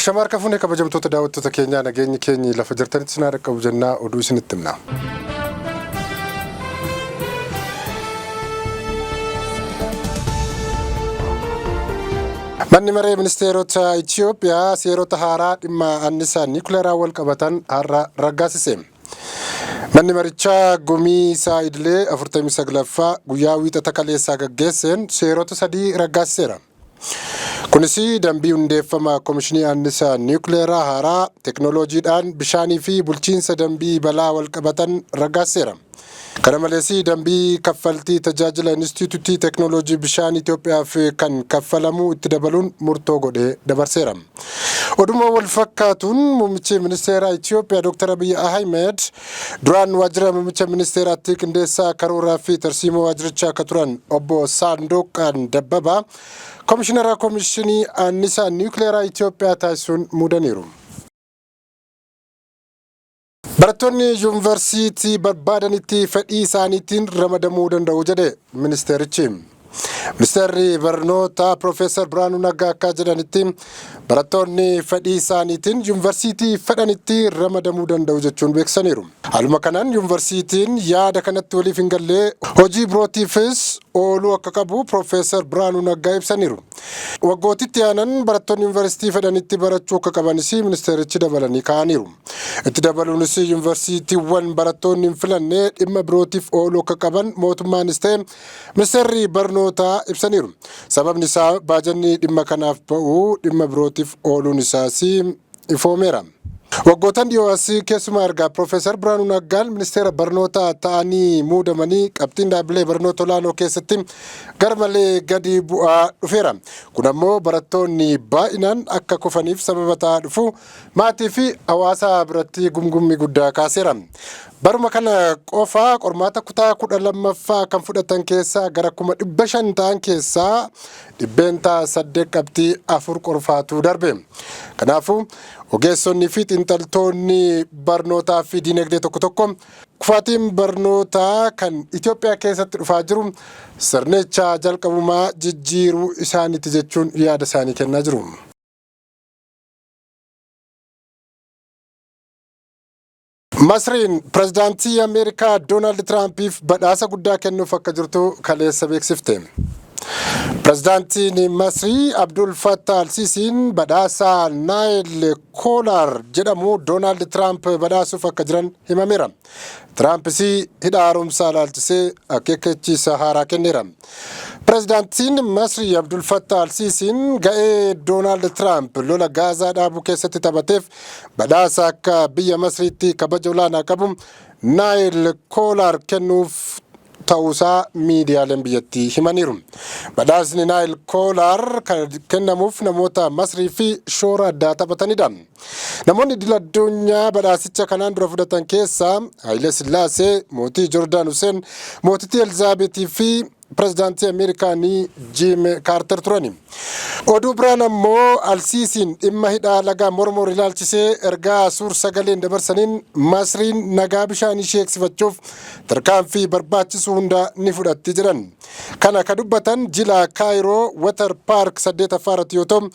Ashamarka fuune kabajamtoota daawwattoota keenyaa nageenyi keenya lafa jirtanitti sinaa dhaqqabu jennaa oduu isinitti himna. Manni maree ministeerota Itoophiyaa seerota haaraa dhimma annisaa niikuleeraa wal qabatan har'a raggaasise. Manni marichaa gumii isaa idilee 49ffaa guyyaa wiixata kaleessaa gaggeesseen seerota 3 raggaasiseera. Kunis dambii hundeeffama Komishinii Annisaa Niikuleeraa haaraa teknooloojiidhaan bishaanii fi bulchiinsa dambii balaa wal qabatan raggaasiseera. Kana malees dambii kaffaltii tajaajila Inistituutii Teknooloojii Bishaan Itoophiyaaf kan kaffalamu itti dabaluun murtoo godhee dabarseera. Oduma wal fakkaatuun muummichi ministeeraa Itoophiyaa Dr. Abiy Ahmed duraan waajjira muummicha ministeeraatti qindeessaa karooraa fi tarsiimoo waajjirichaa akka turan obbo Saandoqaan Dabbabaa Komishinara Komishinii Annisaa Niikuleeraa Itoophiyaa taasisuun muudaniiru. Barattoonni yuunivarsiitii barbaadanitti fedhii isaaniitiin ramadamuu danda'u jedhe ministeerichi. Ministeerri barnoota Profeesar Biraanuu Naggaa akka jedhanitti barattoonni fedhii isaaniitiin yuunivarsiitii fedhanitti ramadamuu danda'u jechuun beeksisaniiru. Haaluma kanaan yuunivarsiitiin yaada kanatti waliif hin gallee hojii birootiifis ooluu akka qabu Profeesar Biraanuu Naggaa ibsaniiru. Waggootitti aanan barattoonni yuunivarsiitii fedhanitti barachuu akka qabanis ministeerichi dabalanii kaa'aniiru. Itti dabaluunis yuunivarsiitiiwwan barattoonni hin filanne dhimma birootiif ooluu akka qaban mootummaanis ta'e ministeerri barnootaa ibsaniiru. Sababni isaa baajanni dhimma kanaaf ba'u dhimma birootiif ooluun isaas ifoomeera. Waggootan dhiyoo asii keessumaa ergaa Profeesar Biraanuu Naggaan ministeera barnootaa ta'anii muudamanii qabxiin dhaabbilee barnoota olaanoo keessatti garmalee gadi bu'aa dhufeera. Kun ammoo barattoonni baay'inaan akka kufaniif sababa ta'aa dhufu maatii fi hawaasa biratti gumgummii guddaa kaaseera. Baruma kana qofaa qormaata kutaa 12ffaa kan fudhatan keessaa gara 500 ta'an keessaa 8 qabxii 4 qofaatu darbe. Kanaafuu ogeessonni fi xiinxaltoonni barnootaa fi diinagdee tokko tokko kufaatiin barnootaa kan Itoophiyaa keessatti dhufaa jiru sirnicha jalqabumaa jijjiiruu isaaniiti jechuun yaada isaanii kennaa jiru. Masriin pirezidaantii Ameerikaa Doonaald Tiraampiif badhaasa guddaa kennuuf akka jirtu kaleessa beeksifte. Pirezidaantiin Masrii Abdul Fattah al-Siisiin badhaasa Naayil Koolaar jedhamu Doonaald Tiraamp badhaasuuf akka jiran himameera. Tiraampis hidha haaromsaa ilaalchisee akeekkachiisa haaraa kenneera. Pirezidaantiin Masrii Abdul Fattah al-Siisiin ga'ee Doonaald Tiraamp lola Gaazaa dhaabuu keessatti taphateef badhaasa akka biyya Masriitti kabaja olaanaa qabu Naayil Koolaar kennuuf ta'uusaa miidiyaaleen biyyattii himaniiru. Badhaasni Naayil Koolaar kan kennamuuf namoota Masrii fi shoora addaa taphatanidha. Namoonni idil addunyaa badhaasicha kanaan dura fudhatan keessaa Hayilee Sillaasee, mootii Joordaan Huseen, mootittii Elizaabeetii fi pirezidaantii Ameerikaanii Jiim Kaarter turani. Oduu biraan ammoo al-Siisiin dhimma hidhaa lagaa Mormor ilaalchisee ergaa suur sagaleen dabarsaniin Masriin nagaa bishaan ishee eegsifachuuf tarkaanfii barbaachisu hunda ni fudhatti jedhan. Kana ka dubbatan jila Kaayiroo Water Park 8ffaa yoo ta'u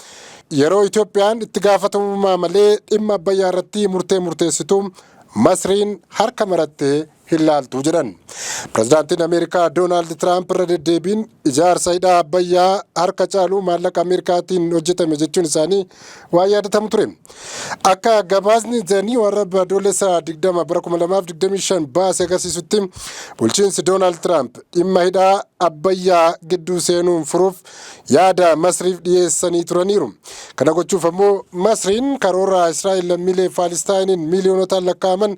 yeroo Itoophiyaan itti gaafatamummaa malee dhimma Abbayyaa irratti murteessitu Masriin harka marattee hin laaltu jedhan. Pirezidaantiin Ameerikaa Doonaald Tiraamp irra deddeebiin ijaarsa hidha Abbayyaa harka caalu maallaqa Ameerikaatiin hojjetame jechuun isaanii waa yaadatamu ture. Akka gabaasni zanii warra adoolessa 20 bara 2025 baase agarsiisutti bulchiinsi Doonaald Tiraamp dhimma hidha Abbayyaa gidduu seenuun furuuf yaada Masriif dhiyeessanii turaniiru. Kana gochuuf ammoo Masriin karoora Israa'el lammiilee Faalistaayiniin miiliyoonotaan lakkaa'aman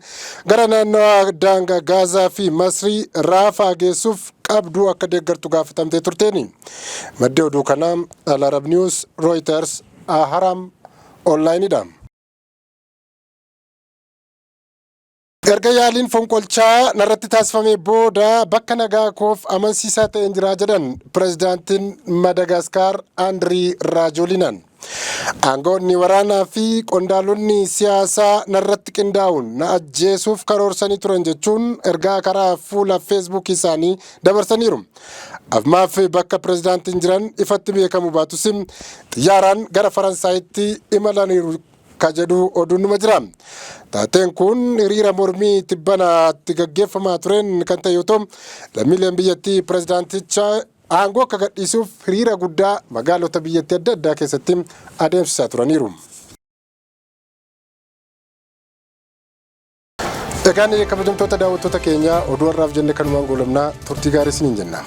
gara naannawaa daangaa Gaazaa fi Masrii Raafaa geessuuf qabduu akka deeggartu gaafatamtee turteeni. Maddi oduu kanaa Al-Arab News, Reuters, Ahram Online'idha. Erga yaaliin fonqolchaa narratti taasifamee booda bakka nagaa koof amansiisaa ta'een jira jedhan pirezidaantiin Madagaskar Andrii Raajoliinaan. Aangoonni waraanaa fi qondaalonni siyaasaa narratti qindaa'uun na ajjeesuuf karoorsanii turan jechuun ergaa karaa fuula Facebook isaanii dabarsaniiru. Ammaaf bakka pirezidaantiin jiran ifatti beekamu baatus xiyyaaraan gara Faransaayitti imalaniiru kajedhu oduun numa jira. Taateen kun hiriira mormii tibbanaatti gaggeeffamaa tureen kan ta'e yoo ta'u, lammiileen biyyattii pirezidaanticha aangoo akka gadhiisuuf hiriira guddaa magaalota biyyattii adda addaa keessatti adeemsisaa turaniiru. Egaan kabajamtoota daawwattoota keenyaa oduu har'aaf jenne kanumaan goolabnaa turtii gaarii isiniin jenna.